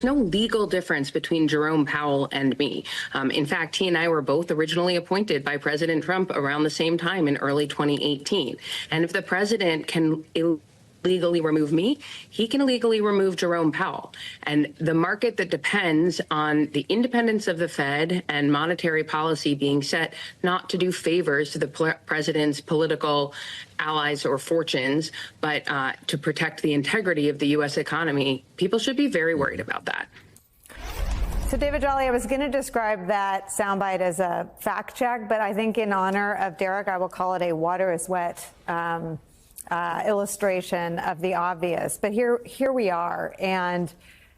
no legal difference between Jerome Powell and me. In fact, he and I were both originally appointed by President Trump around the same time in early 2018. And if the president can illegally remove me, he can illegally remove Jerome Powell. And the market that depends on the independence of the Fed and monetary policy being set not to do favors to the president's political allies or fortunes, but to protect the integrity of the U.S. economy, people should be very worried about that. So, David Jolly, I was going to describe that soundbite as a fact check, but I think in honor of Derek, I will call it a water is wet illustration of the obvious. But here we are. And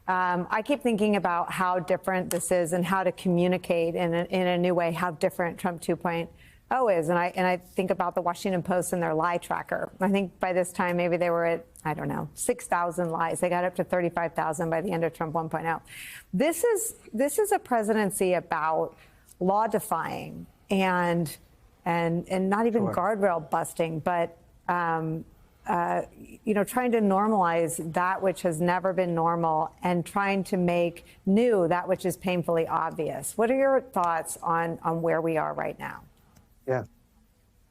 I keep thinking about how different this is and how to communicate in a new way, how different Trump 2.0 is. And I think about the Washington Post and their lie tracker. I think by this time, maybe they were at, I don't know, 6,000 lies. They got up to 35,000 by the end of Trump 1.0. This is a presidency about law defying and not even guardrail busting, but trying to normalize that which has never been normal and trying to make new that which is painfully obvious. What are your thoughts on where we are right now?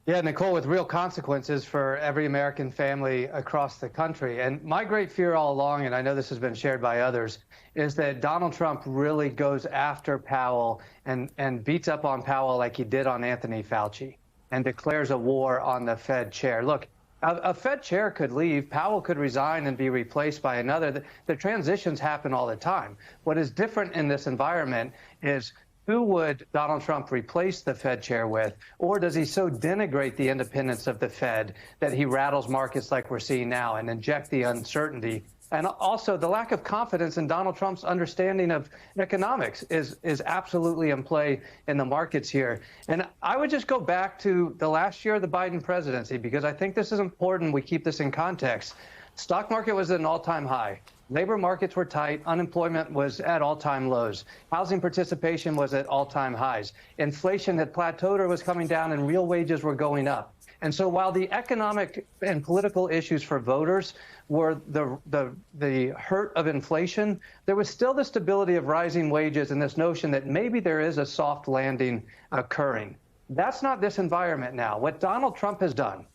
Yeah, Nicole, with real consequences for every American family across the country. And my great fear all along, and I know this has been shared by others, is that Donald Trump really goes after Powell and beats up on Powell like he did on Anthony Fauci and declares a war on the Fed chair. Look, a Fed chair could leave, Powell could resign and be replaced by another. The transitions happen all the time. What is different in this environment is who would Donald Trump replace the Fed chair with? Or does he so denigrate the independence of the Fed that he rattles markets like we're seeing now and inject the uncertainty? And also the lack of confidence in Donald Trump's understanding of economics is absolutely in play in the markets here. And I would just go back to the last year of the Biden presidency, because I think this is important. We keep this in context. Stock market was at an all-time high. Labor markets were tight. Unemployment was at all-time lows. Housing participation was at all-time highs. Inflation had plateaued or was coming down, and real wages were going up. And so while the economic and political issues for voters were the hurt of inflation, there was still the stability of rising wages and this notion that maybe there is a soft landing occurring. That's not this environment now. What Donald Trump has done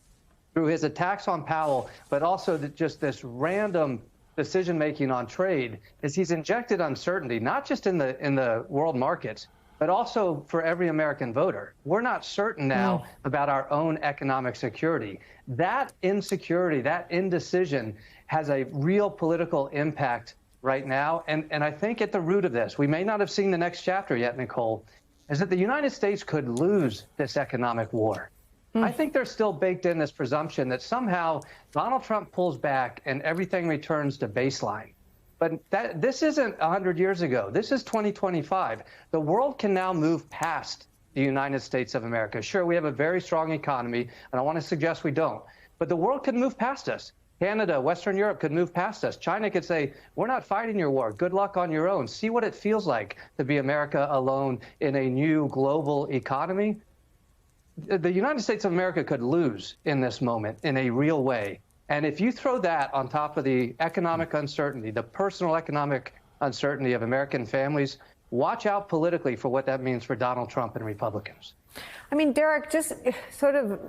through his attacks on Powell, but also just this random decision-making on trade, is he's injected uncertainty, not just in the world markets, but also for every American voter. We're not certain now about our own economic security. That insecurity, that indecision has a real political impact right now. And I think at the root of this, we may not have seen the next chapter yet, Nicole, is that the United States could lose this economic war. I think there's still baked in this presumption that somehow Donald Trump pulls back and everything returns to baseline. But this isn't 100 years ago. This is 2025. The world can now move past the United States of America. Sure, we have a very strong economy, and I want to suggest we don't. But the world could move past us. Canada, Western Europe could move past us. China could say, we're not fighting your war. Good luck on your own. See what it feels like to be America alone in a new global economy. The United States of America could lose in this moment in a real way. And if you throw that on top of the economic uncertainty, the personal economic uncertainty of American families, watch out politically for what that means for Donald Trump and Republicans. I mean, Derek, just sort of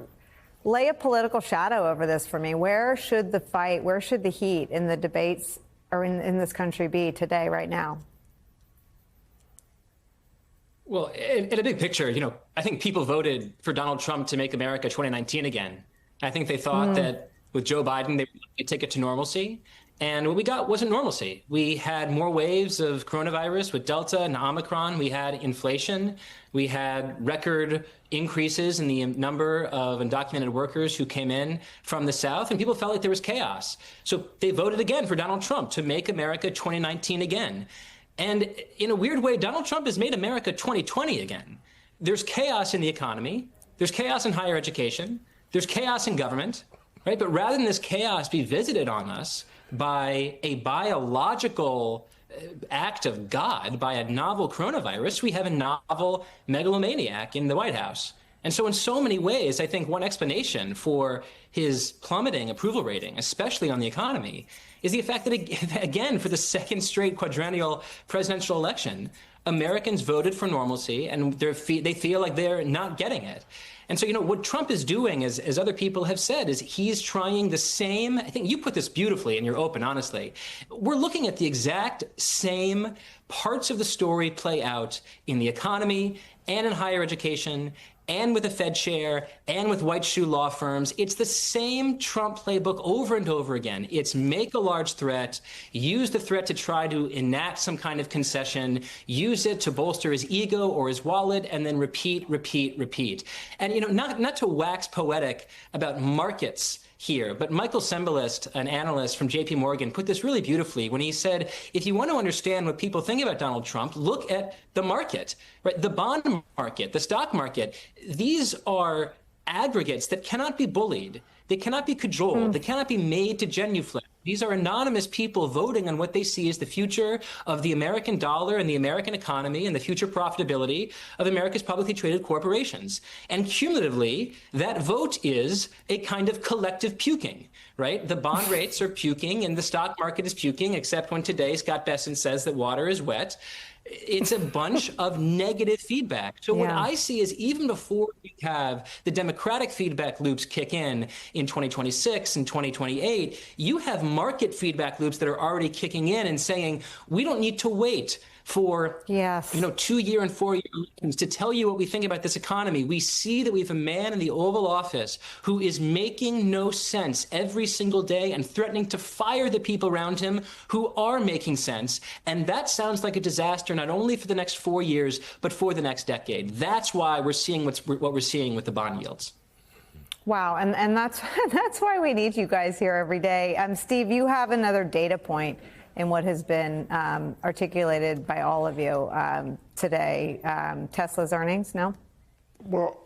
lay a political shadow over this for me. Where should the fight, where should the heat in the debates or in this country be today, right now? Well, in a big picture, I think people voted for Donald Trump to make America 2019 again. I think they thought that with Joe Biden, they would take it to normalcy. And what we got wasn't normalcy. We had more waves of coronavirus with Delta and Omicron. We had inflation. We had record increases in the number of undocumented workers who came in from the South, and people felt like there was chaos. So they voted again for Donald Trump to make America 2019 again. And in a weird way, Donald Trump has made America 2020 again. There's chaos in the economy. There's chaos in higher education. There's chaos in government, right? But rather than this chaos be visited on us by a biological act of God, by a novel coronavirus, we have a novel megalomaniac in the White House. And so in so many ways, I think one explanation for his plummeting approval rating, especially on the economy, is the fact that, again, for the second straight quadrennial presidential election, Americans voted for normalcy, and they feel like they're not getting it. And so, what Trump is doing, as other people have said, is he's trying the same. I think you put this beautifully in your open, honestly. We're looking at the exact same parts of the story play out in the economy and in higher education and with the Fed chair and with white shoe law firms. It's the same Trump playbook over and over again. It's make a large threat, use the threat to try to enact some kind of concession, use it to bolster his ego or his wallet, and then repeat, repeat, repeat. And, not to wax poetic about markets here, but Michael Sembalist, an analyst from JP Morgan, put this really beautifully when he said, if you want to understand what people think about Donald Trump, look at the market, right? The bond market, the stock market. These are aggregates that cannot be bullied. They cannot be cajoled. They cannot be made to genuflect. These are anonymous people voting on what they see as the future of the American dollar and the American economy and the future profitability of America's publicly traded corporations. And cumulatively, that vote is a kind of collective puking, right? The bond rates are puking and the stock market is puking, except when today Scott Bessent says that water is wet. It's a bunch of negative feedback. So what I see is even before we have the democratic feedback loops kick in 2026 and 2028, you have market feedback loops that are already kicking in and saying, we don't need to wait for 2-year and 4-year elections to tell you what we think about this economy. We see that we have a man in the Oval Office who is making no sense every single day and threatening to fire the people around him who are making sense. And that sounds like a disaster, not only for the next 4 years, but for the next decade. That's why we're seeing what we're seeing with the bond yields. Wow, and that's why we need you guys here every day. Steve, you have another data point in what has been articulated by all of you today. Tesla's earnings, no? Well,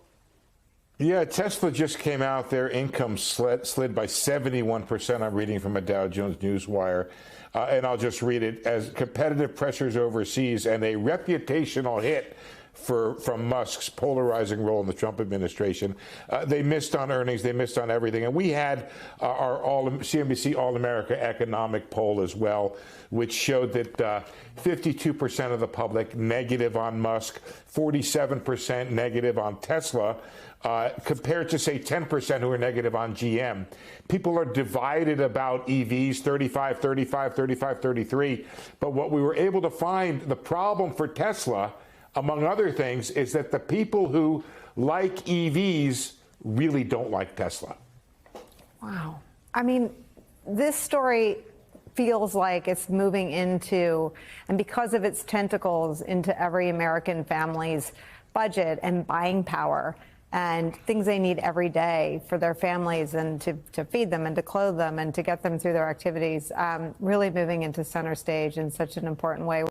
yeah, Tesla just came out. Their income slid by 71%. I'm reading from a Dow Jones Newswire. And I'll just read it. As competitive pressures overseas and a reputational hit from Musk's polarizing role in the Trump administration. They missed on earnings. They missed on everything. And we had our CNBC All-America economic poll as well, which showed that 52% of the public negative on Musk, 47% negative on Tesla, compared to, say, 10% who are negative on GM. People are divided about EVs, 35, 35, 35, 33. But what we were able to find, the problem for Tesla, among other things, is that the people who like EVs really don't like Tesla. Wow. I mean, this story feels like it's moving into, and because of its tentacles, into every American family's budget and buying power and things they need every day for their families and to feed them and to clothe them and to get them through their activities, really moving into center stage in such an important way.